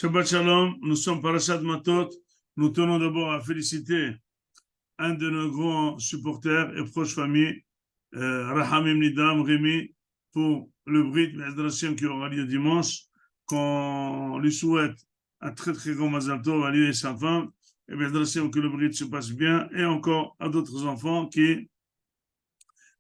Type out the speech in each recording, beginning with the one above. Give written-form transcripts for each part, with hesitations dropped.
Shabbat Shalom, nous sommes Parashat Matot. Nous tenons d'abord à féliciter un de nos grands supporters et proches familles, Rahamim Nidam, Rémi, pour le Brit Be'ezrat Hashem qui aura lieu dimanche, qu'on lui souhaite un très très grand Mazal Tov à lui et sa femme, et Be'ezrat Hashem que le Brit se passe bien, et encore à d'autres enfants qui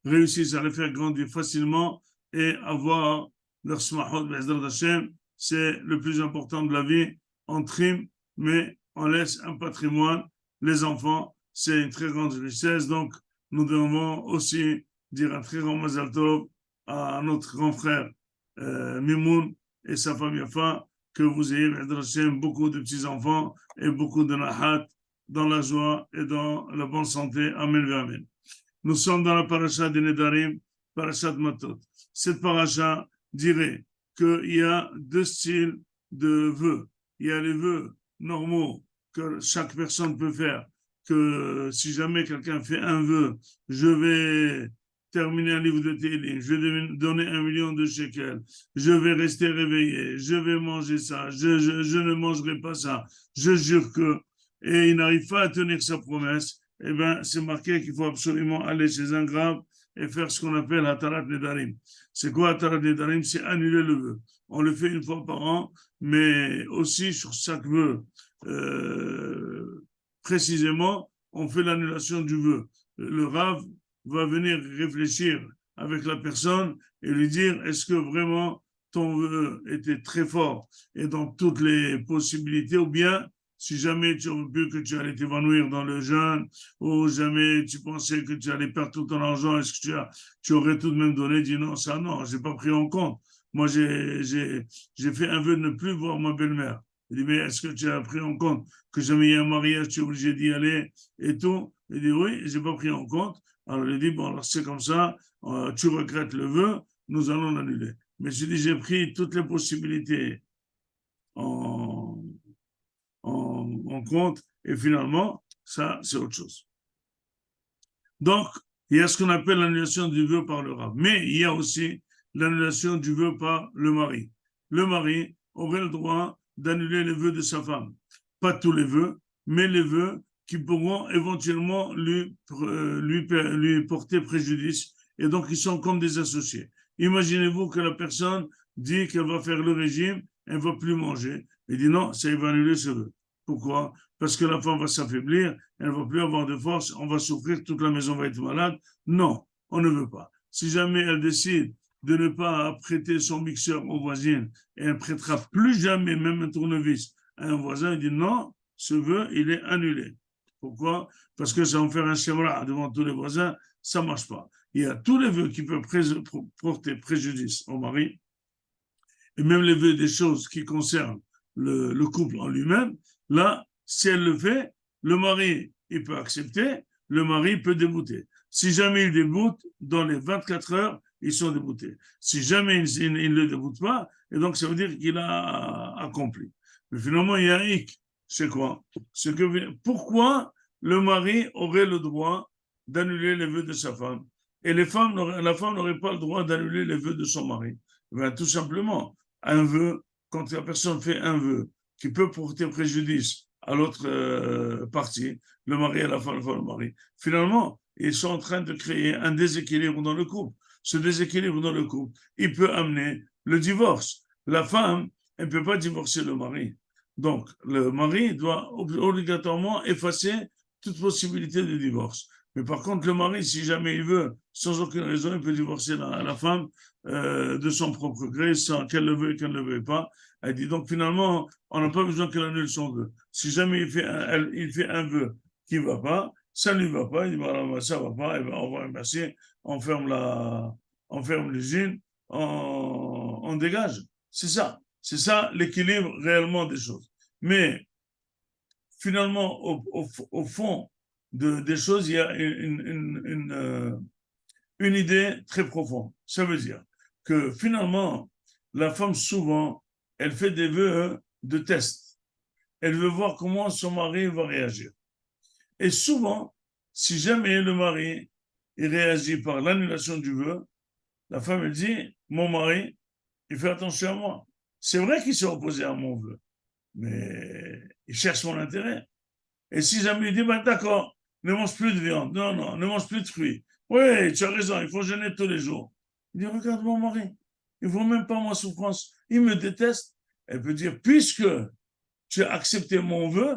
réussissent à les faire grandir facilement et avoir leur smahot Be'ezrat Hashem. C'est le plus important de la vie. On trime, mais on laisse un patrimoine. Les enfants, c'est une très grande richesse. Donc, nous devons aussi dire un très grand Mazal Tov à notre grand frère Mimoun et sa femme Yafa, que vous ayez beaucoup de petits-enfants et beaucoup de nahat dans la joie et dans la bonne santé. Amen, amen. Nous sommes dans la paracha des Nedarim, paracha de Matot. Cette paracha dirait qu'il y a deux styles de vœux. Il y a les vœux normaux que chaque personne peut faire, que si jamais quelqu'un fait un vœu, je vais terminer un livre de Télim, je vais donner 1 million de shekels, je vais rester réveillé, je vais manger ça, je ne mangerai pas ça, je jure que, et il n'arrive pas à tenir sa promesse, eh bien, c'est marqué qu'il faut absolument aller chez un grave et faire ce qu'on appelle Hatarat Nedarim. C'est quoi Hatarat Nedarim? C'est annuler le vœu. On le fait une fois par an, mais aussi sur chaque vœu, précisément, on fait l'annulation du vœu. Le Rav va venir réfléchir avec la personne et lui dire est-ce que vraiment ton vœu était très fort et dans toutes les possibilités, ou bien si jamais tu aurais pu que tu allais t'évanouir dans le jeûne, ou jamais tu pensais que tu allais perdre tout ton argent, est-ce que tu aurais tout de même donné, dit non, ça non, j'ai pas pris en compte. Moi, j'ai fait un vœu de ne plus voir ma belle-mère. Il dit, mais est-ce que tu as pris en compte que jamais il y a un mariage, tu es obligé d'y aller et tout? Il dit, oui, j'ai pas pris en compte. Alors, il dit, bon, alors c'est comme ça, tu regrettes le vœu, nous allons l'annuler. Mais je dis, j'ai pris toutes les possibilités en compte, et finalement, ça, c'est autre chose. Donc, il y a ce qu'on appelle l'annulation du vœu par le Rav. Mais il y a aussi l'annulation du vœu par le mari. Le mari aurait le droit d'annuler les vœux de sa femme. Pas tous les vœux, mais les vœux qui pourront éventuellement lui porter préjudice. Et donc, ils sont comme des associés. Imaginez-vous que la personne dit qu'elle va faire le régime, elle ne va plus manger. Il dit non, ça va annuler ce vœu. Pourquoi? Parce que la femme va s'affaiblir, elle ne va plus avoir de force, on va souffrir, toute la maison va être malade. Non, on ne veut pas. Si jamais elle décide de ne pas prêter son mixeur aux voisines et elle ne prêtera plus jamais même un tournevis à un voisin, il dit non, ce vœu, il est annulé. Pourquoi? Parce que ça va faire un shemra devant tous les voisins, ça ne marche pas. Il y a tous les vœux qui peuvent porter préjudice au mari, et même les vœux des choses qui concernent le couple en lui-même. Là, si elle le fait, le mari, il peut accepter, le mari peut débouter. Si jamais il déboute, dans les 24 heures, ils sont déboutés. Si jamais il ne le déboute pas, et donc ça veut dire qu'il a accompli. Mais finalement, il y a un hic. C'est quoi? Pourquoi le mari aurait le droit d'annuler les vœux de sa femme et la femme n'aurait pas le droit d'annuler les vœux de son mari? Ben, tout simplement, un vœu, quand la personne fait un vœu qui peut porter préjudice à l'autre partie, le mari et la femme, le mari, finalement, ils sont en train de créer un déséquilibre dans le couple. Ce déséquilibre dans le couple, il peut amener le divorce. La femme, elle ne peut pas divorcer le mari. Donc, le mari doit obligatoirement effacer toute possibilité de divorce. Mais par contre, le mari, si jamais il veut, sans aucune raison, il peut divorcer la femme de son propre gré, sans qu'elle le veuille, qu'elle ne le veuille pas. Elle dit donc finalement, on n'a pas besoin qu'elle annule son vœu. Si jamais il fait un vœu qui ne va pas, ça ne lui va pas, il dit voilà, ça ne va pas, et ben, on va remercier, on ferme l'usine, on dégage. C'est ça l'équilibre réellement des choses. Mais finalement, au fond des choses, il y a une idée très profonde. Ça veut dire que finalement, la femme, souvent, elle fait des vœux de test. Elle veut voir comment son mari va réagir. Et souvent, si jamais le mari il réagit par l'annulation du vœu, la femme elle dit, mon mari, il fait attention à moi. C'est vrai qu'il s'est opposé à mon vœu. mais il cherche mon intérêt. Et si jamais il dit, bah, d'accord, ne mange plus de viande, non, non, ne mange plus de fruits. Oui, tu as raison, il faut jeûner tous les jours. Il dit, regarde mon mari, il ne voit même pas ma souffrance, il me déteste. Elle peut dire, puisque tu as accepté mon vœu,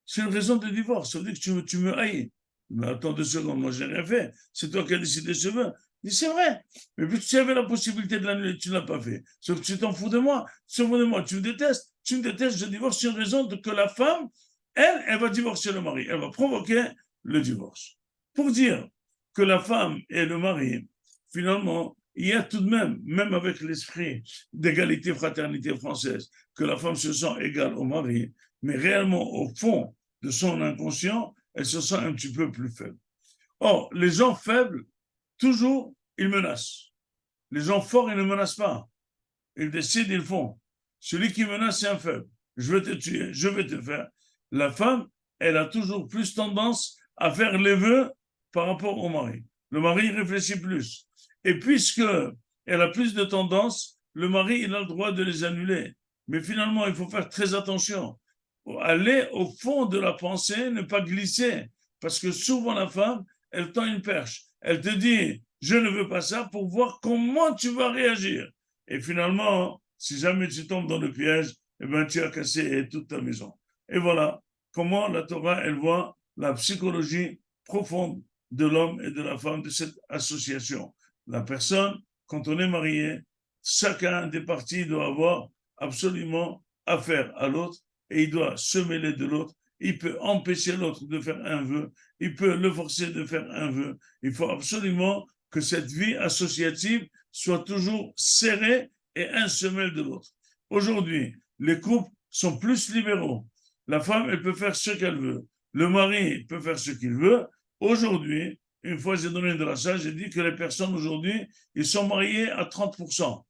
c'est une raison de divorce. Ça veut dire que tu me haïs. Mais attends 2 secondes, moi je n'ai rien fait. C'est toi qui as décidé ce vœu. Il dit, c'est vrai. Mais puisque tu avais la possibilité de l'annuler, tu ne l'as pas fait. Sauf que tu t'en fous de moi. Tu t'en fous de moi. Tu me détestes. Tu me détestes, je divorce. C'est une raison que la femme, elle va divorcer le mari. Elle va provoquer le divorce. Pour dire que la femme et le mari, finalement, il y a tout de même avec l'esprit d'égalité, fraternité française, que la femme se sent égale au mari, mais réellement, au fond de son inconscient, elle se sent un petit peu plus faible. Or, les gens faibles, toujours, ils menacent. Les gens forts, ils ne menacent pas. Ils décident, ils font. Celui qui menace, c'est un faible. Je vais te tuer, je vais te faire. La femme, elle a toujours plus tendance à faire les vœux par rapport au mari. Le mari réfléchit plus. Et puisque elle a plus de tendance, le mari, il a le droit de les annuler. Mais finalement, il faut faire très attention. Aller au fond de la pensée, ne pas glisser. Parce que souvent, la femme, elle tend une perche. Elle te dit, je ne veux pas ça pour voir comment tu vas réagir. Et finalement, si jamais tu tombes dans le piège, eh ben, tu as cassé toute ta maison. Et voilà comment la Torah, elle voit la psychologie profonde de l'homme et de la femme de cette association. La personne, quand on est marié, chacun des parties doit avoir absolument affaire à l'autre et il doit se mêler de l'autre. Il peut empêcher l'autre de faire un vœu, il peut le forcer de faire un vœu. Il faut absolument que cette vie associative soit toujours serrée et un se mêle de l'autre. Aujourd'hui, les couples sont plus libéraux. La femme, elle peut faire ce qu'elle veut. Le mari peut faire ce qu'il veut. Aujourd'hui, une fois j'ai donné de la salle, j'ai dit que les personnes aujourd'hui, ils sont mariés à 30%.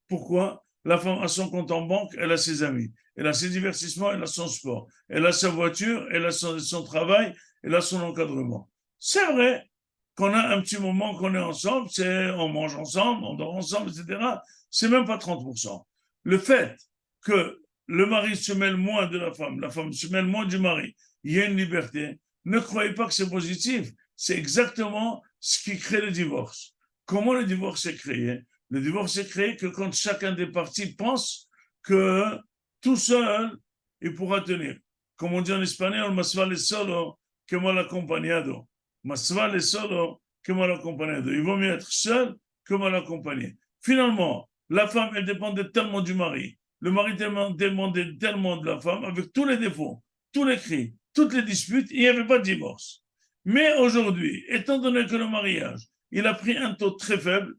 Pourquoi? La femme a son compte en banque, elle a ses amis, elle a ses divertissements, elle a son sport, elle a sa voiture, elle a son travail, elle a son encadrement. C'est vrai qu'on a un petit moment qu'on est ensemble, on mange ensemble, on dort ensemble, etc. C'est même pas 30%. Le fait que le mari se mêle moins de la femme se mêle moins du mari, il y a une liberté. Ne croyez pas que c'est positif. C'est exactement ce qui crée le divorce. Comment le divorce est créé? Le divorce est créé que quand chacun des partis pense que tout seul, il pourra tenir. Comme on dit en espagnol, más vale solo que mal acompañado. Más vale solo que mal acompañado. Il vaut mieux être seul que mal accompagné. Finalement, la femme, elle dépendait tellement du mari. Le mari dépendait tellement de la femme, avec tous les défauts, tous les cris, toutes les disputes, il n'y avait pas de divorce. Mais aujourd'hui, étant donné que le mariage, il a pris un taux très faible,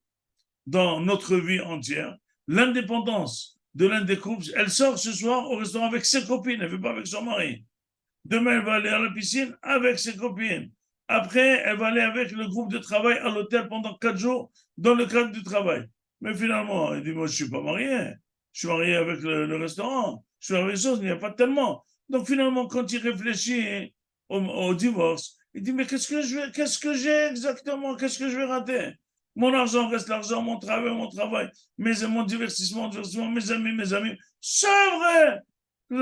dans notre vie entière, l'indépendance de l'un des couples, elle sort ce soir au restaurant avec ses copines, elle ne veut pas avec son mari. Demain, elle va aller à la piscine avec ses copines. Après, elle va aller avec le groupe de travail à l'hôtel pendant 4 jours dans le cadre du travail. Mais finalement, il dit, moi, je ne suis pas marié. Je suis marié avec le restaurant. Je suis marié avec les choses, il n'y a pas tellement. Donc finalement, quand il réfléchit au divorce, il dit, mais qu'est-ce que j'ai exactement? Qu'est-ce que je vais rater? Mon argent reste l'argent, mon travail, mon divertissement, mes amis. C'est vrai!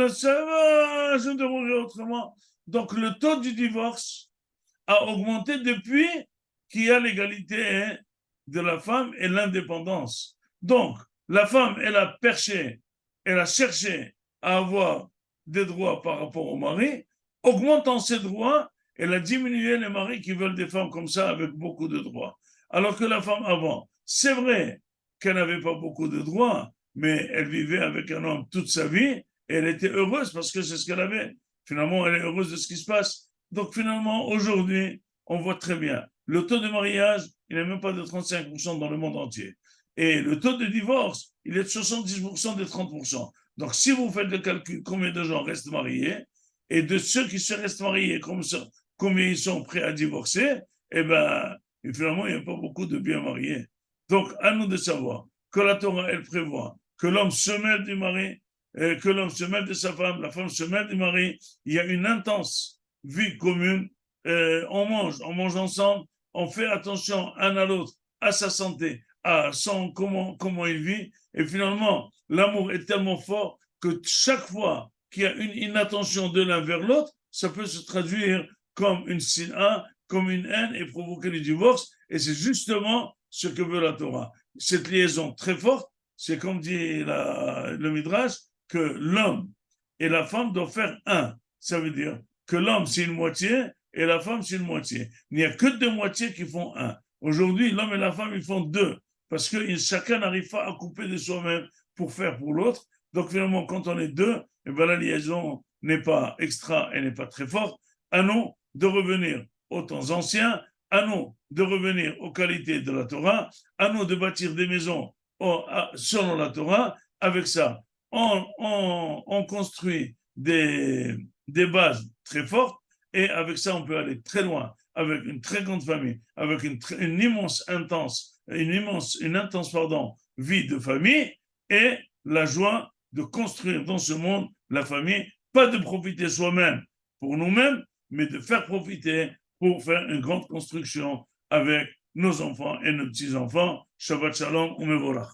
Ça va, je devrais autrement. Donc, le taux du divorce a augmenté depuis qu'il y a l'égalité de la femme et l'indépendance. Donc, la femme, elle a perché, elle a cherché à avoir des droits par rapport au mari. Augmentant ses droits, elle a diminué les maris qui veulent des femmes comme ça avec beaucoup de droits. Alors que la femme avant, c'est vrai qu'elle n'avait pas beaucoup de droits, mais elle vivait avec un homme toute sa vie et elle était heureuse parce que c'est ce qu'elle avait. Finalement, elle est heureuse de ce qui se passe. Donc finalement, aujourd'hui, on voit très bien, le taux de mariage, il n'est même pas de 35% dans le monde entier. Et le taux de divorce, il est de 70% des 30%. Donc si vous faites le calcul, combien de gens restent mariés, et de ceux qui se restent mariés, combien ils sont prêts à divorcer, eh bien, finalement, il n'y a pas beaucoup de bien mariés. Donc, à nous de savoir que la Torah, elle prévoit que l'homme se mêle du mari, que l'homme se mêle de sa femme, la femme se mêle du mari. Il y a une intense vie commune. On mange ensemble, on fait attention un à l'autre, à sa santé, à comment il vit. Et finalement, l'amour est tellement fort que chaque fois qu'il y a une inattention de l'un vers l'autre, ça peut se traduire comme une sina, comme une haine et provoquer le divorce. Et c'est justement ce que veut la Torah. Cette liaison très forte, c'est comme dit le Midrash, que l'homme et la femme doivent faire un. Ça veut dire que l'homme, c'est une moitié et la femme, c'est une moitié. Il n'y a que deux moitiés qui font un. Aujourd'hui, l'homme et la femme, ils font deux parce que chacun n'arrive pas à couper de soi-même pour faire pour l'autre. Donc finalement, quand on est deux, eh ben, la liaison n'est pas extra et n'est pas très forte. À nous de revenir aux temps anciens, à nous de revenir aux qualités de la Torah, à nous de bâtir des maisons selon la Torah. Avec ça, on construit des bases très fortes et avec ça, on peut aller très loin, avec une très grande famille, avec une intense vie de famille et la joie de construire dans ce monde la famille, pas de profiter soi-même pour nous-mêmes, mais de faire profiter pour faire une grande construction avec nos enfants et nos petits-enfants. Shabbat Shalom, Umevorach.